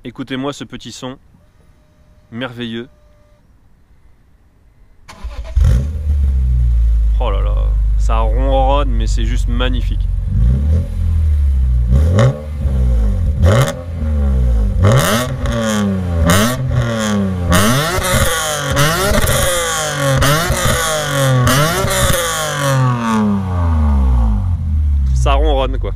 Écoutez-moi ce petit son merveilleux. Oh là là, ça ronronne mais c'est juste magnifique. Ça ronronne quoi.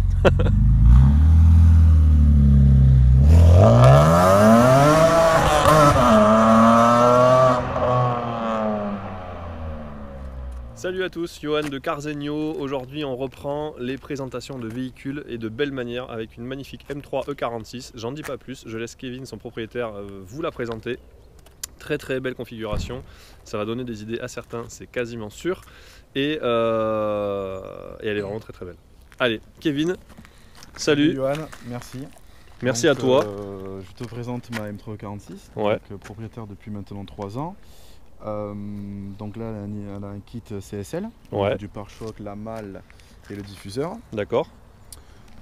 Salut à tous, Johan de Carzegno. Aujourd'hui on reprend les présentations de véhicules et de belle manière avec une magnifique M3 E46. J'en dis pas plus, je laisse Kevin, son propriétaire, vous la présenter. Très très belle configuration, ça va donner des idées à certains, c'est quasiment sûr. Et elle est vraiment très très belle. Allez, Kevin, salut. Johan, merci. Merci à toi. Je te présente ma M3 E46, Ouais. donc, propriétaire depuis maintenant 3 ans. Donc là, elle a un kit CSL, Ouais. du pare-choc, la malle et le diffuseur. D'accord.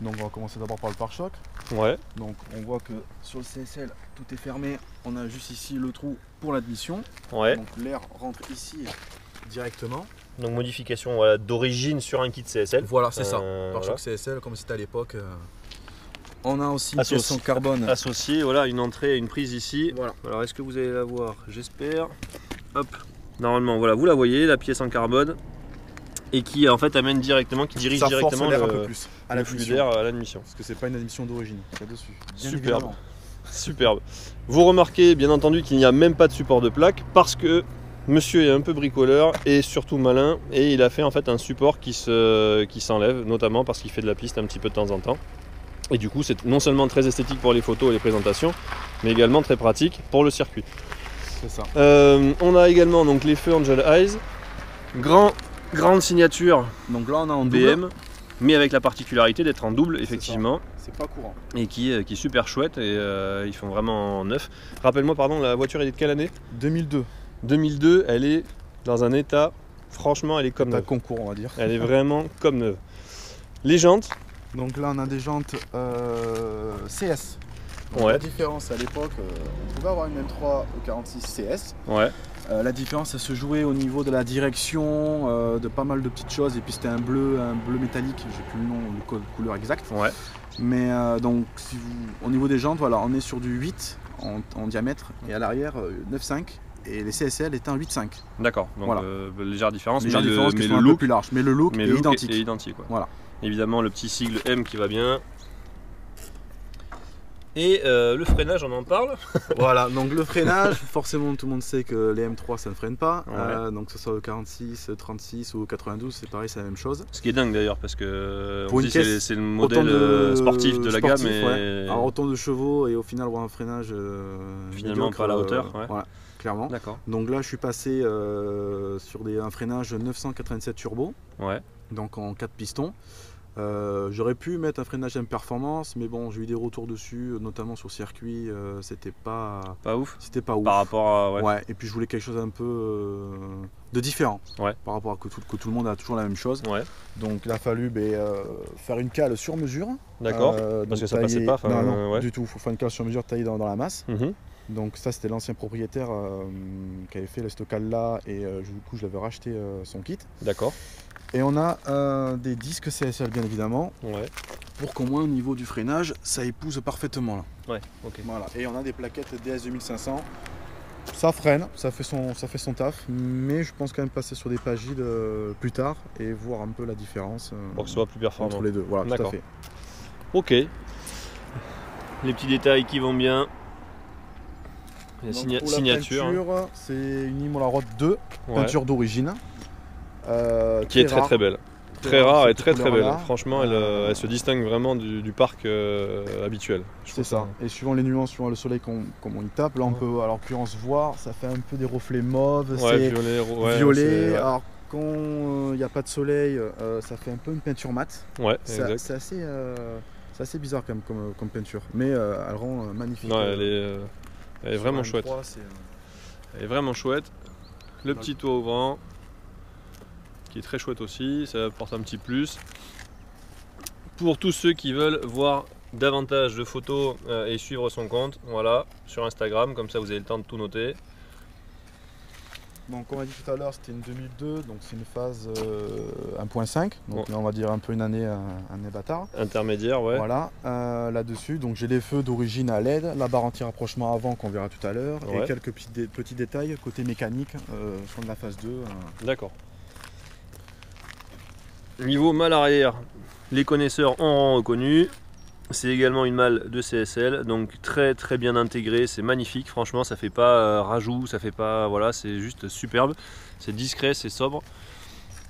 Donc on va commencer d'abord par le pare-choc. Ouais. Donc on voit que sur le CSL, tout est fermé. On a juste ici le trou pour l'admission. Ouais. Donc l'air rentre ici directement. Donc modification voilà, d'origine sur un kit CSL. Voilà, c'est ça. voilà. Pare-choc CSL comme c'était à l'époque. On a aussi une Associé. pièce en carbone. Associé, voilà, une entrée et une prise ici. Voilà. Alors est-ce que vous allez la voir? J'espère. Hop. Normalement, voilà, vous la voyez, la pièce en carbone. Et qui en fait amène directement, qui dirige Ça directement force l'air un peu plus à le flux d'air à l'admission. Parce que c'est pas une admission d'origine, c'est dessus. Bien Superbe. évidemment. Superbe. Vous remarquez bien entendu qu'il n'y a même pas de support de plaque parce que monsieur est un peu bricoleur et surtout malin et il a fait en fait un support qui s'enlève, notamment parce qu'il fait de la piste un petit peu de temps en temps. Et du coup c'est non seulement très esthétique pour les photos et les présentations, mais également très pratique pour le circuit. C'est ça. On a également donc les feux Angel Eyes, grande signature Donc là on a en BM, double. mais avec la particularité d'être en double effectivement. C'est pas courant. Et qui est super chouette et ils font vraiment neuf. Rappelle-moi pardon, la voiture elle est de quelle année? 2002. 2002, elle est dans un état, franchement elle est comme T'as neuve. concours on va dire. Elle est vraiment comme neuve. Les jantes, Donc là on a des jantes CS. Donc, ouais, la différence à l'époque, on pouvait avoir une M3 46 CS. ouais, La différence elle se jouait au niveau de la direction, de pas mal de petites choses. Et puis c'était un bleu métallique, j'ai plus le nom, le code couleur exact. ouais, Mais donc si au niveau des jantes, voilà, on est sur du 8 en diamètre et à l'arrière 9,5 et les CSL est un 8,5. d'accord, donc Voilà. légère différence, Légère mais différence qui le sont un peu look, plus large, mais le look est identique. est identique. Ouais. Voilà. Évidemment le petit sigle M qui va bien. Et le freinage, on en parle. Voilà, donc le freinage, forcément tout le monde sait que les M3 ça ne freine pas, Ouais. donc que ce soit au 46, 36 ou au 92, c'est pareil, c'est la même chose. Ce qui est dingue d'ailleurs parce que Pour on une dit caisse, c'est le autant modèle sportif de la gamme sportif, et ouais. Alors autant de chevaux et au final avoir un freinage finalement médiocre, pas à la hauteur. Ouais. voilà, clairement. D'accord. Donc là je suis passé sur un freinage 987 turbo, Ouais. donc en 4 pistons. J'aurais pu mettre un freinage M performance, mais bon, j'ai eu des retours dessus, notamment sur circuit, c'était pas ouf. ouf. Par rapport à Ouais, et puis je voulais quelque chose un peu de différent, Ouais. par rapport à que tout le monde a toujours la même chose. Ouais. Donc il a fallu faire une cale sur mesure. D'accord. Parce donc que ça passait pas. Non, Ouais. du tout. Il faut faire une cale sur mesure taillée dans la masse. Mhm. Donc ça c'était l'ancien propriétaire qui avait fait cette cale là et du coup je l'avais racheté son kit. D'accord. Et on a des disques CSL bien évidemment, Ouais. pour qu'au moins au niveau du freinage ça épouse parfaitement là. Ouais. Ok. Voilà. Et on a des plaquettes DS 2500. Ça freine, ça fait son taf, mais je pense quand même passer sur des pagiles plus tard et voir un peu la différence Pour que ce soit plus performant. entre les deux. Voilà, tout à D'accord. fait. Ok. Les petits détails qui vont bien. La Donc, pour signature. la peinture, c'est une Imola Road 2, Ouais. peinture d'origine. Qui est très rare. très belle. Très rare et très très belle. couleur-là. Franchement, elle se distingue vraiment du parc habituel. Je C'est trouve ça. Et suivant les nuances, suivant le soleil comme on y tape, là on peut à l'occurrence voir, ça fait un peu des reflets mauves, Ouais, c'est violet. Ouais, violet. ouais. Alors quand il n'y a pas de soleil, ça fait un peu une peinture mate. Ouais, C'est exact. c'est assez bizarre quand même comme peinture, mais elle rend magnifique. Non, elle est Sur vraiment un chouette. M3, c'est, Elle est vraiment chouette. Le petit toit ouvrant qui est très chouette aussi, ça apporte un petit plus. Pour tous ceux qui veulent voir davantage de photos et suivre son compte, voilà, sur Instagram, comme ça vous avez le temps de tout noter. Donc, on a dit tout à l'heure, c'était une 2002, donc c'est une phase 1.5, donc là on va dire un peu une année bâtard. Intermédiaire, ouais. Voilà, là-dessus, donc j'ai les feux d'origine à LED, la barre anti-rapprochement avant qu'on verra tout à l'heure, Ouais. et quelques petits détails côté mécanique sur de la phase 2. D'accord. Niveau malle arrière, les connaisseurs auront reconnu. C'est également une malle de CSL, donc très très bien intégrée, c'est magnifique, franchement ça fait pas rajout, ça fait pas, voilà, c'est juste superbe, c'est discret, c'est sobre.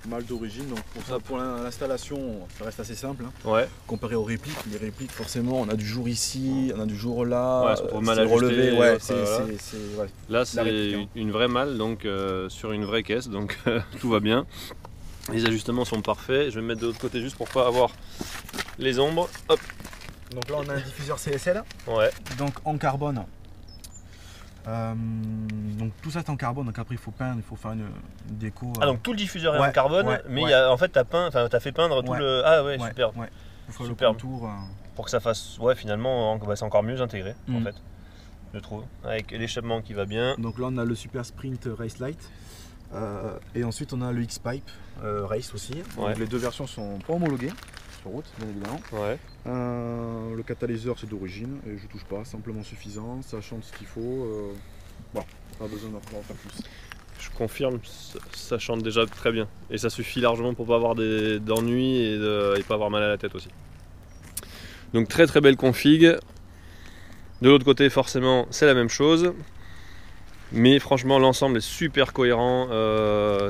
Malle d'origine, donc pour l'installation, ça reste assez simple. Hein. Ouais. Comparé aux répliques, les répliques forcément on a du jour ici, on a du jour là, Ouais, c'est pour mal ajuster, relevé, ouais, voilà. ouais. Là c'est une vraie malle, donc sur une vraie caisse, donc tout va bien. Les ajustements sont parfaits, je vais me mettre de l'autre côté juste pour pas avoir les ombres. Hop. Donc là on a un diffuseur CSL, ouais. donc en carbone. Donc tout ça est en carbone, donc après il faut peindre, il faut faire une déco. Ah donc tout le diffuseur est en carbone, mais il y a, en fait t'as fait peindre tout le... Ah ouais, super. Ouais. Il faut super. le contour. Pour que ça fasse, ouais finalement c'est encore mieux intégré en fait, je trouve, avec l'échappement qui va bien. Donc là on a le Super Sprint Race Light. Et ensuite on a le X-Pipe Race aussi. Donc les deux versions sont pas homologuées sur route bien évidemment. Ouais. Le catalyseur c'est d'origine et je touche pas, simplement suffisant, ça chante ce qu'il faut. Bon, pas besoin d'en faire plus. Je confirme, ça chante déjà très bien et ça suffit largement pour pas avoir d'ennuis et pas avoir mal à la tête aussi. Donc très très belle config. De l'autre côté forcément c'est la même chose. Mais franchement l'ensemble est super cohérent,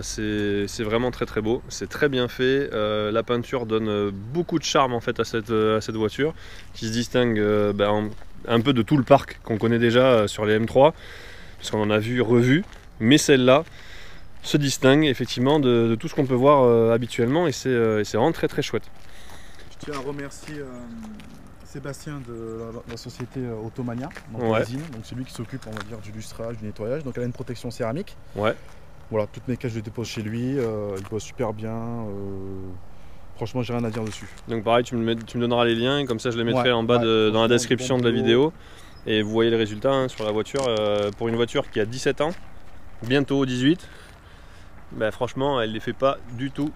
c'est vraiment très très beau, c'est très bien fait, la peinture donne beaucoup de charme en fait à cette voiture qui se distingue un peu de tout le parc qu'on connaît déjà sur les M3, parce qu'on en a vu, revu, mais celle-là se distingue effectivement de tout ce qu'on peut voir habituellement et c'est vraiment très très chouette. Je tiens à remercier Sébastien de la société Automania, donc donc c'est lui qui s'occupe on va dire du lustrage, du nettoyage, donc elle a une protection céramique. Ouais. Voilà, toutes mes caisses je les dépose chez lui, il bosse super bien, franchement j'ai rien à dire dessus. Donc pareil tu me donneras les liens, comme ça je les mettrai en bas dans la description de la vidéo et vous voyez le résultat sur la voiture, pour une voiture qui a 17 ans, bientôt 18, franchement elle ne les fait pas du tout.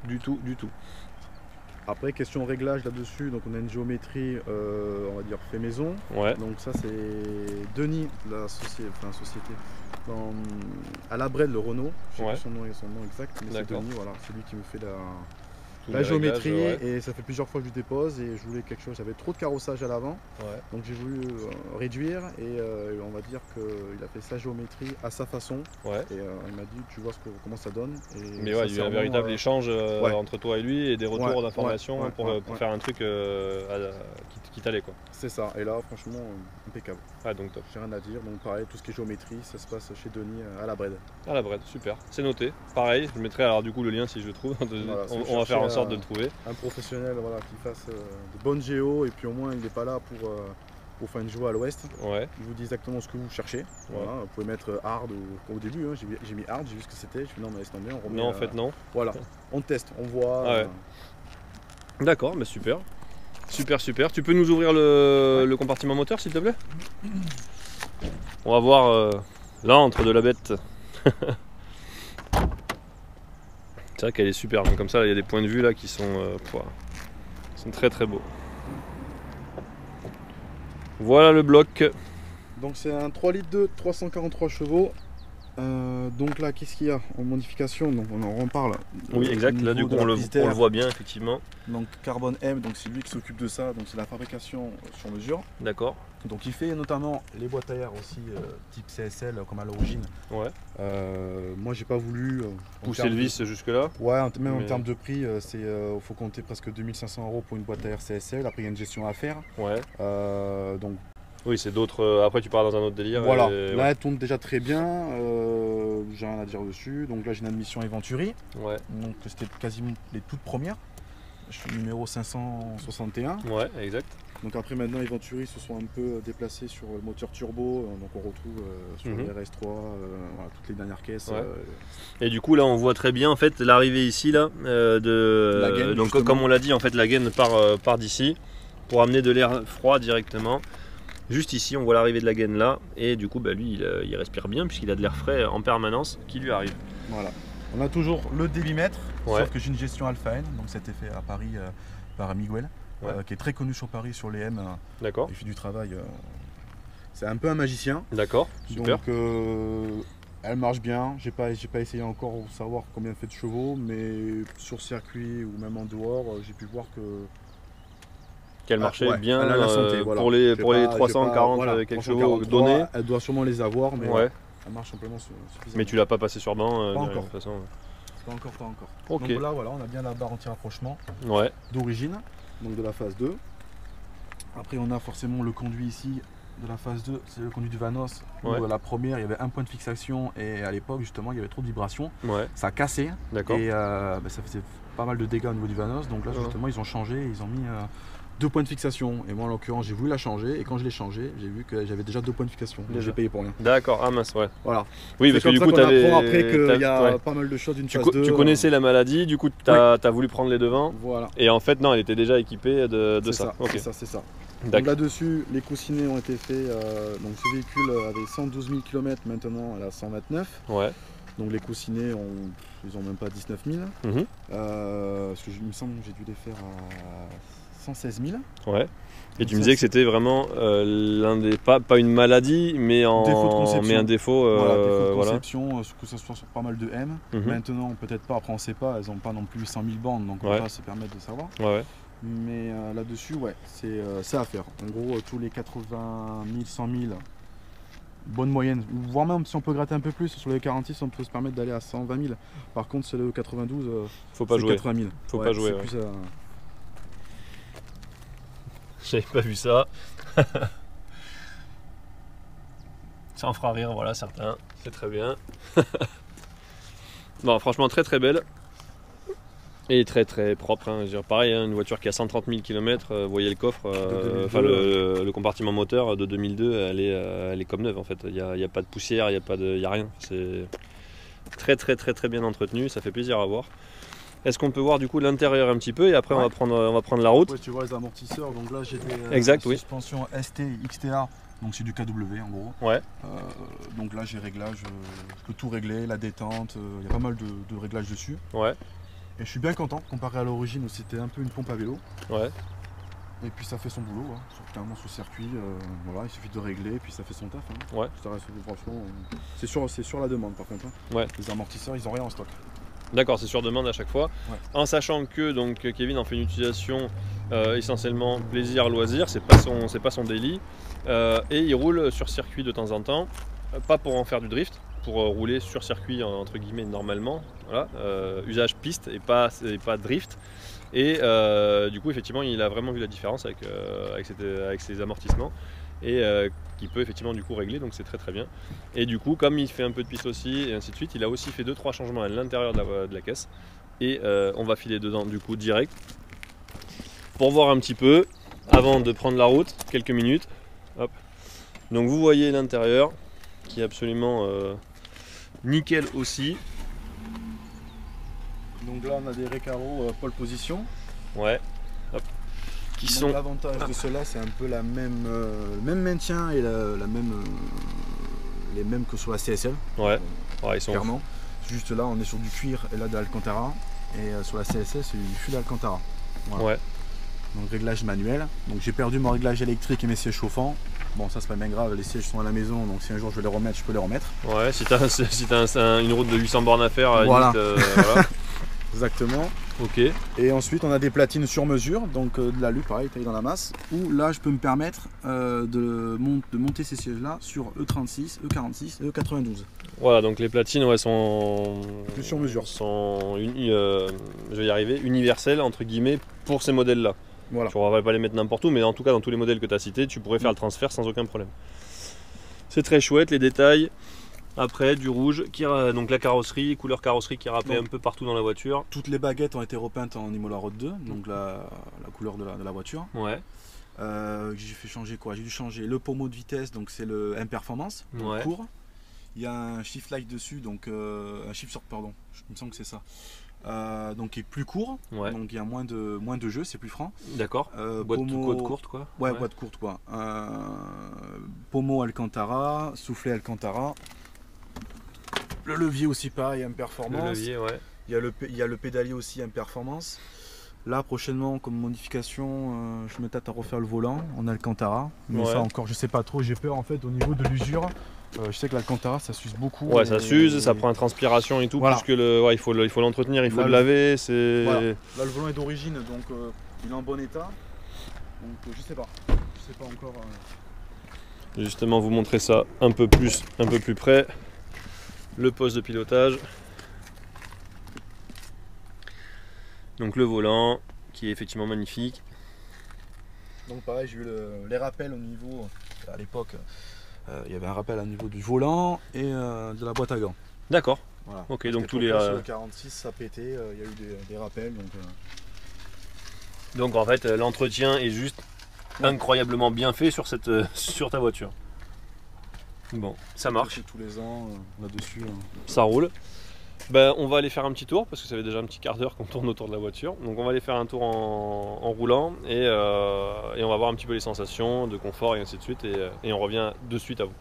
Après, question réglage là-dessus, donc on a une géométrie, on va dire fait maison. Ouais. Donc ça c'est Denis, la société, à la Brède, le Renault. Je sais plus son nom exact, mais c'est Denis, voilà, c'est lui qui me fait la géométrie et ça fait plusieurs fois que je dépose et je voulais quelque chose, j'avais trop de carrossage à l'avant, donc j'ai voulu réduire et on va dire qu'il a fait sa géométrie à sa façon et il m'a dit tu vois comment ça donne. Et mais ouais, il y a eu un véritable échange entre toi et lui et des retours d'informations pour faire un truc qui t'allait quoi. C'est ça, et là franchement impeccable. Ah donc top. J'ai rien à dire, donc pareil, tout ce qui est géométrie, ça se passe chez Denis à la Brède. À la Brède, super, c'est noté. Pareil, je mettrai alors du coup le lien si je le trouve, voilà, on va faire en sorte de le trouver. Un professionnel voilà, qui fasse de bonnes géos et puis au moins il n'est pas là pour faire une géo à l'ouest. Ouais. Il vous dit exactement ce que vous cherchez. Voilà, vous pouvez mettre hard au début, hein, j'ai mis hard, j'ai vu ce que c'était, je me suis dit non mais laisse tomber, on remet. Non en fait non. Voilà, on teste, on voit. D'accord, mais super. Super. Tu peux nous ouvrir le compartiment moteur s'il te plaît? On va voir l'antre de la bête. C'est vrai qu'elle est super, donc comme ça il y a des points de vue là qui sont très très beaux. Voilà le bloc. Donc c'est un 3 litres 2, 343 chevaux. Donc là qu'est-ce qu'il y a en modification, donc on en reparle. Oui exact, là du coup on le voit bien effectivement. Donc Carbone M, donc c'est lui qui s'occupe de ça, donc c'est la fabrication sur mesure. D'accord. Donc il fait notamment les boîtes à air aussi type CSL comme à l'origine. Ouais. Moi j'ai pas voulu pousser le vis jusque là. Ouais, même en termes de prix, faut compter presque 2500 € pour une boîte à air CSL, après il y a une gestion à faire. Ouais. Donc oui, c'est d'autres. Après, tu pars dans un autre délire. Voilà, là elle tourne déjà très bien. J'ai rien à dire dessus. Donc là, j'ai une admission Eventuri. Ouais. Donc c'était quasiment les toutes premières. Je suis numéro 561. Ouais, exact. Donc après, maintenant, Eventuri se sont un peu déplacés sur le moteur turbo. Donc on retrouve sur les RS3 voilà, toutes les dernières caisses. Ouais. Et du coup, là, on voit très bien en fait l'arrivée ici là de. La gaine, donc comme on l'a dit, en fait, la gaine part d'ici. pour amener de l'air froid directement. Juste ici, on voit l'arrivée de la gaine là, et du coup, bah, lui, il respire bien puisqu'il a de l'air frais en permanence qui lui arrive. Voilà. On a toujours le débitmètre, sauf que j'ai une gestion Alpha N, donc ça a été fait à Paris par Miguel, qui est très connu sur Paris sur les M. D'accord. Il fait du travail. C'est un peu un magicien. D'accord. Super. Donc elle marche bien. J'ai pas essayé encore de savoir combien elle fait de chevaux, mais sur circuit ou même en dehors, j'ai pu voir que qu'elle marchait bien elle a la santé, voilà. pour les 340 quelques chevaux donnés. Elle doit sûrement les avoir, mais elle marche simplement suffisamment. Mais tu l'as pas passé sur banc pas encore. De toute façon. Pas encore. Okay. Donc là, voilà, on a bien la barre anti-rapprochement d'origine, donc de la phase 2. Après, on a forcément le conduit ici de la phase 2, c'est le conduit du Vanos. La première, il y avait un point de fixation et à l'époque, justement, il y avait trop de vibrations. Ça a cassé et ça faisait pas mal de dégâts au niveau du Vanos. Donc là, justement, ils ont changé, ils ont mis 2 points de fixation. Et moi, en l'occurrence, j'ai voulu la changer et quand je l'ai changé, j'ai vu que j'avais déjà 2 points de fixation. Donc j'ai payé pour rien. D'accord, ah mince, Voilà. Oui, parce que du coup, tu avais. Après qu'il y a pas mal de choses d'une phase 2. Tu connaissais la maladie, du coup, tu as voulu prendre les devants. Voilà. Et en fait, non, elle était déjà équipée de ça. C'est ça. Donc là-dessus, les coussinets ont été faits. Donc ce véhicule avait 112 000 km, maintenant elle a 129. Donc les coussinets, ils ont même pas 19 000. Parce que il me semble que j'ai dû les faire à 116 000. Et tu me disais que c'était vraiment l'un des pas une maladie, mais un défaut. Défaut de conception, que ce soit sur pas mal de M. Maintenant, peut-être pas. Après, on sait pas. Elles n'ont pas non plus 800 000 bandes, donc on va pas se permettre de savoir. Mais là-dessus, c'est à faire. En gros, tous les 80 000, 100 000, bonne moyenne. Voire même si on peut gratter un peu plus, sur les 46, on peut se permettre d'aller à 120 000. Par contre, sur le 92, faut pas jouer. 80 000. Faut pas jouer. Plus, j'avais pas vu ça. Ça en fera rire, voilà, certains. C'est très bien. Bon, franchement, très très belle. Et très très propre. Hein. Je veux dire, pareil, hein, une voiture qui a 130 000 km, vous voyez le coffre, le compartiment moteur de 2002, elle est comme neuve en fait. Il n'y a pas de poussière, il n'y a rien. C'est très très très très bien entretenu, ça fait plaisir à voir. Est-ce qu'on peut voir du coup l'intérieur un petit peu et après on va prendre la route. Tu vois les amortisseurs, donc là j'ai des suspensions ST XTA, donc c'est du KW en gros. Donc là j'ai réglage, je peux tout régler, la détente, il y a pas mal de réglages dessus. Et je suis bien content comparé à l'origine où c'était un peu une pompe à vélo. Et puis ça fait son boulot, clairement sur circuit, il suffit de régler et puis ça fait son taf. Ça reste, franchement, c'est sur la demande par contre. Les amortisseurs ils ont rien en stock. D'accord, c'est sur demande à chaque fois. En sachant que donc Kevin en fait une utilisation essentiellement plaisir, loisir, c'est pas son daily. Et il roule sur circuit de temps en temps, pas pour en faire du drift, pour rouler sur circuit entre guillemets normalement. Usage piste et pas drift. Et du coup effectivement il a vraiment vu la différence avec ses amortissements. Et qui peut effectivement du coup régler, donc c'est très très bien. Et du coup comme il fait un peu de piste aussi et ainsi de suite, il a aussi fait 2-3 changements à l'intérieur de la caisse. Et on va filer dedans du coup direct pour voir un petit peu avant de prendre la route, quelques minutes. Hop. Donc vous voyez l'intérieur qui est absolument nickel aussi. Donc là on a des Recaro pole position. Hop. L'avantage de cela, c'est un peu le même maintien et les mêmes que sur la CSL. Ils sont clairement. Juste là, on est sur du cuir et là de l'Alcantara. Et sur la CSL, c'est du fût d'Alcantara. Donc réglage manuel. Donc j'ai perdu mon réglage électrique et mes sièges chauffants. Bon, ça c'est pas bien grave, les sièges sont à la maison, donc si un jour je veux les remettre, je peux les remettre. Si t'as une route de 800 bornes à faire, voilà. Limite, Exactement. Et ensuite on a des platines sur mesure, donc de l'alu pareil, taillé dans la masse, où là je peux me permettre de monter ces sièges là sur E36, E46 et E92. Voilà, donc les platines sont plus sur mesure. Je vais y arriver, universelles entre guillemets pour ces modèles là. Tu ne vas pas les mettre n'importe où, mais en tout cas dans tous les modèles que tu as cités, tu pourrais faire le transfert sans aucun problème. C'est très chouette, les détails. Après du rouge, donc la carrosserie, couleur carrosserie qui est rappelée un peu partout dans la voiture. Toutes les baguettes ont été repeintes en Imola Road 2, donc la couleur de la voiture. J'ai fait changer quoi? J'ai dû changer le pommeau de vitesse, donc c'est le M Performance, court. Il y a un shift light dessus, donc un shift short, pardon, il me semble que c'est ça. donc qui est plus court, donc il y a moins de jeu, c'est plus franc. D'accord. Boîte courte quoi. Ouais, boîte courte quoi. Pommeau Alcantara, soufflet Alcantara. Le levier aussi pareil, M Performance. Le levier, ouais. Il y a le pédalier aussi M Performance. Là prochainement comme modification, je me tâte à refaire le volant en Alcantara. Mais ça encore je sais pas trop, j'ai peur en fait au niveau de l'usure. Je sais que l'Alcantara ça s'use beaucoup. Ouais, ça s'use, ça prend une transpiration et tout, voilà. Puisque il faut l'entretenir, il faut le laver. Voilà. Là le volant est d'origine donc il est en bon état. Donc je sais pas encore. Justement vous montrer ça un peu plus près. Le poste de pilotage. Donc le volant qui est effectivement magnifique. Donc pareil, j'ai eu les rappels au niveau, à l'époque, il y avait un rappel au niveau du volant et de la boîte à gants. D'accord. Voilà. Ok, donc tous les... Sur le 46 ça pétait, il y a eu des rappels. Donc en fait l'entretien est juste incroyablement bien fait sur ta voiture. Bon, ça marche. Tous les ans là-dessus. Ça roule. Ben, on va aller faire un petit tour parce que ça fait déjà un petit quart d'heure qu'on tourne autour de la voiture. Donc on va aller faire un tour en roulant et on va voir un petit peu les sensations de confort et ainsi de suite et on revient de suite à vous.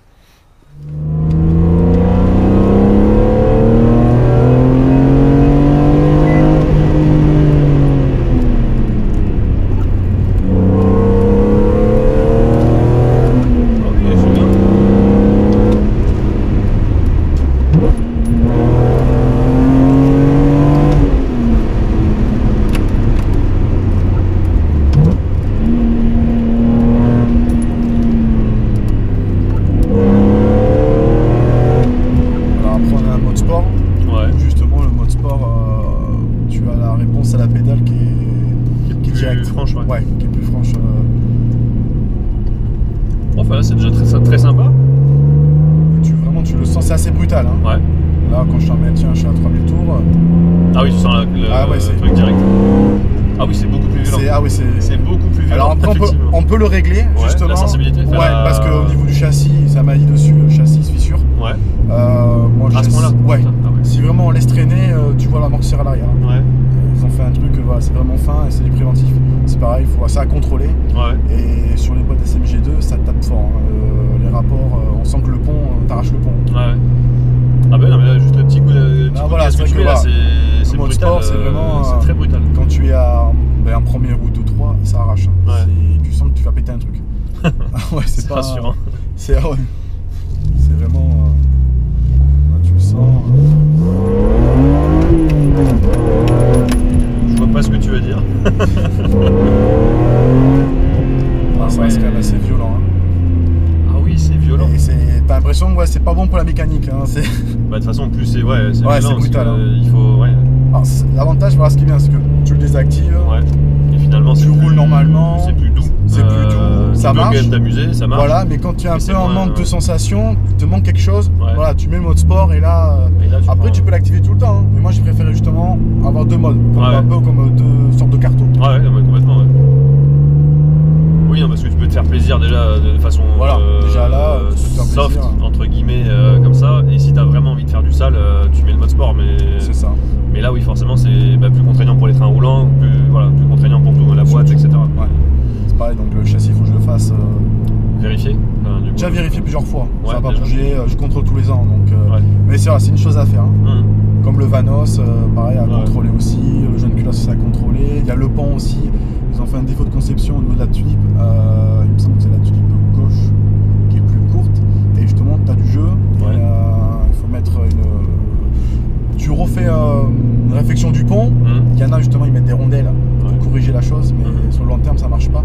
Enfin là c'est déjà très sympa. Tu le sens, c'est assez brutal. Hein. Ouais. Là quand je t'en mets, tiens, je suis à 3000 tours. Ah oui, tu sens le truc direct. Ah oui, c'est beaucoup plus violent. C'est beaucoup plus violent. Alors après on peut le régler justement. La sensibilité. Parce qu'au niveau du châssis, ça m'a dit dessus, le châssis se fissure. Ouais. Moi, à ce point-là. Ouais. Ah ouais. Si vraiment on laisse traîner, tu vois l'amortisseur à l'arrière. Ouais. Ils ont fait un truc, c'est vraiment fin et c'est du préventif. C'est pareil, ça à contrôler. Ouais. Et sur les boîtes SMG2, ça tape fort. Hein. Les rapports, on sent que le pont, t'arraches le pont. Ouais. Ah ben non, mais là, juste le petit coup de gaz que tu mets là, c'est brutal. C'est vraiment. C'est très brutal. Quand tu es à un premier ou 2-3, ça arrache. Hein. Ouais. Tu sens que tu vas péter un truc. Ouais, c'est pas rassurant. C'est vraiment. Là, tu le sens. Je vois pas ce que tu veux dire. Ça reste quand même assez violent. Hein. Ah oui, c'est violent. Et t'as l'impression que c'est pas bon pour la mécanique. Hein. Bah, de toute façon, plus c'est brutal. Hein. Il faut. Ouais. L'avantage, ce qui est bien, c'est que tu le désactives. Ouais. Et finalement, tu roules normalement. C'est plus doux. C'est plus doux. Ça marche. Tu peux t'amuser, ça marche. Voilà, mais quand tu es un peu en manque de sensations, il te manque quelque chose. Ouais. Voilà, tu mets le mode sport et là après tu peux l'activer tout le temps. Hein. Mais moi, j'ai préféré justement avoir deux modes, un peu comme deux sortes de cartons. Ouais, complètement. Ouais. Oui, parce que tu peux te faire plaisir déjà de façon déjà là, soft, entre guillemets, comme ça. Et si tu as vraiment envie de faire du sale, tu mets le mode sport. C'est ça. Mais là, oui, forcément, c'est plus contraignant pour les trains roulants, plus contraignant pour tout, la boîte, etc. Ouais. C'est pareil, donc le châssis, il faut que je le fasse. Vérifier. Déjà vérifié plusieurs fois. Ça n'a pas bougé, je contrôle tous les ans. Donc, mais c'est vrai, c'est une chose à faire. Hein. Comme le Vanos, pareil, à contrôler aussi. Le jeune culasse, c'est à contrôler. Il y a le pont aussi. Ils ont fait un défaut de conception au niveau de la tulipe. Il me semble que c'est la tulipe gauche qui est plus courte. Et justement, tu as du jeu. Il faut mettre tu refais une réflexion du pont. Il y en a justement, ils mettent des rondelles pour corriger la chose, mais sur le long terme, ça marche pas.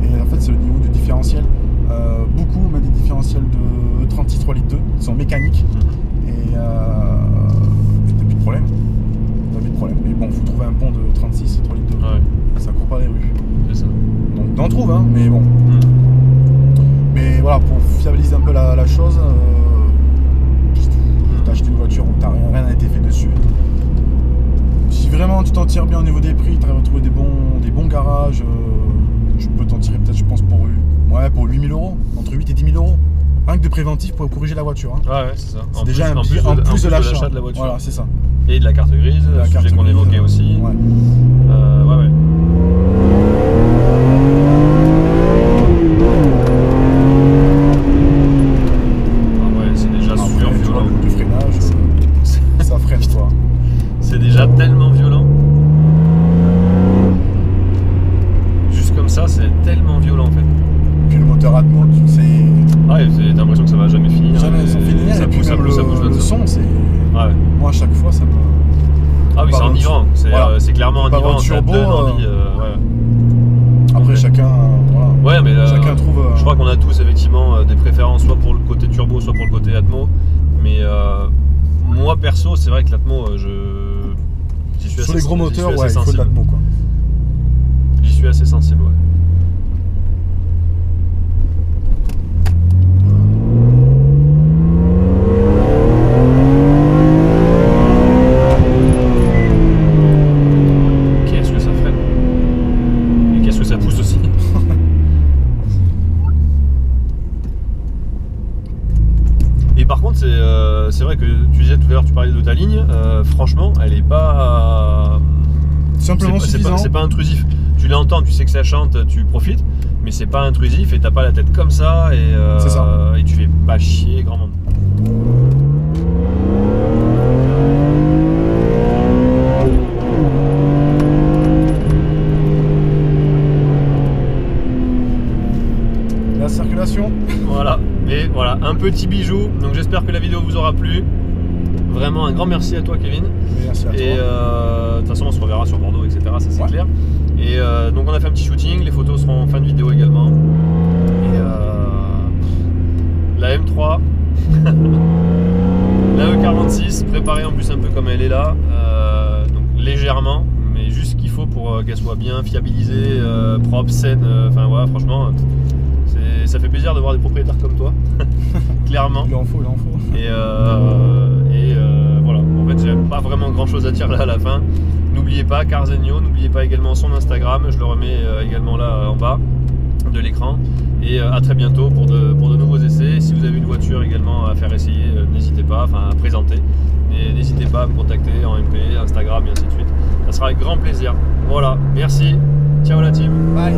Et en fait, c'est le niveau du différentiel. Beaucoup mettent des différentiels de 36 3 litres 2 qui sont mécaniques. Et t'as plus de problème. Mais bon, il faut trouver un pont de 36 3 litres 2. Ça court pas les rues. C'est ça. Donc t'en trouves, hein, mais bon. Mais voilà, pour fiabiliser un peu la chose, t'as acheté une voiture où rien n'a été fait dessus. Si vraiment tu t'en tires bien au niveau des prix, tu arrives à trouver des bons garages, je peux t'en tirer peut-être, je pense, pour 8 000 €, entre 8 et 10 000 €. Rien que de préventif pour corriger la voiture. Hein. Ouais, c'est ça. C'est déjà un plus de l'achat de la voiture. Voilà, c'est ça. Et de la carte grise, le sujet qu'on évoquait aussi. Ouais. Ouais. Ah ouais, c'est déjà super violent. Le freinage, ça freine quoi. C'est déjà tellement violent. Juste comme ça, c'est tellement violent en fait. Puis le moteur Atmo, tu sais. Ah ouais, t'as l'impression que ça va jamais finir. Jamais sans finir. Ça et puis pousse, même le son, c'est. Ah ouais. Moi, à chaque fois, ça me. Ah oui, c'est enivrant. C'est clairement enivrant. Ça turbo, donne envie. Ouais. Après, chacun. Voilà. Ouais, mais chacun trouve. Je crois qu'on a tous effectivement des préférences, soit pour le côté turbo, soit pour le côté Atmo. Mais moi perso, c'est vrai que l'Atmo, j'y suis assez sensible. Sur les gros moteurs, ouais, il faut de l'Atmo quoi. J'y suis assez sensible, ouais. Et par contre, c'est vrai que tu disais tout à l'heure, tu parlais de ta ligne, franchement, elle est pas. Simplement suffisant. C'est pas intrusif. Tu l'entends, tu sais que ça chante, tu profites, mais c'est pas intrusif et t'as pas la tête comme ça et tu fais pas chier grand monde. La circulation. Voilà, mais voilà, un petit bijou. Donc j'espère que la vidéo vous aura plu. Vraiment un grand merci à toi Kevin. Merci à toi. Et de toute façon on se reverra sur Bordeaux, etc. Ça c'est clair. Et donc on a fait un petit shooting, les photos seront en fin de vidéo également. Et la M3, la E46, préparée en plus un peu comme elle est là, donc légèrement, mais juste ce qu'il faut pour qu'elle soit bien fiabilisée, propre, saine. Enfin voilà, franchement, ça fait plaisir de voir des propriétaires comme toi, clairement. Il en faut. Et voilà, en fait j'ai pas vraiment grand chose à dire là à la fin. N'oubliez pas Carzenio, n'oubliez pas également son Instagram, je le remets également là en bas de l'écran. Et à très bientôt pour de nouveaux essais. Si vous avez une voiture également à faire essayer, n'hésitez pas, enfin à présenter. N'hésitez pas à me contacter en MP, Instagram et ainsi de suite. Ça sera avec grand plaisir. Voilà, merci. Ciao la team. Bye.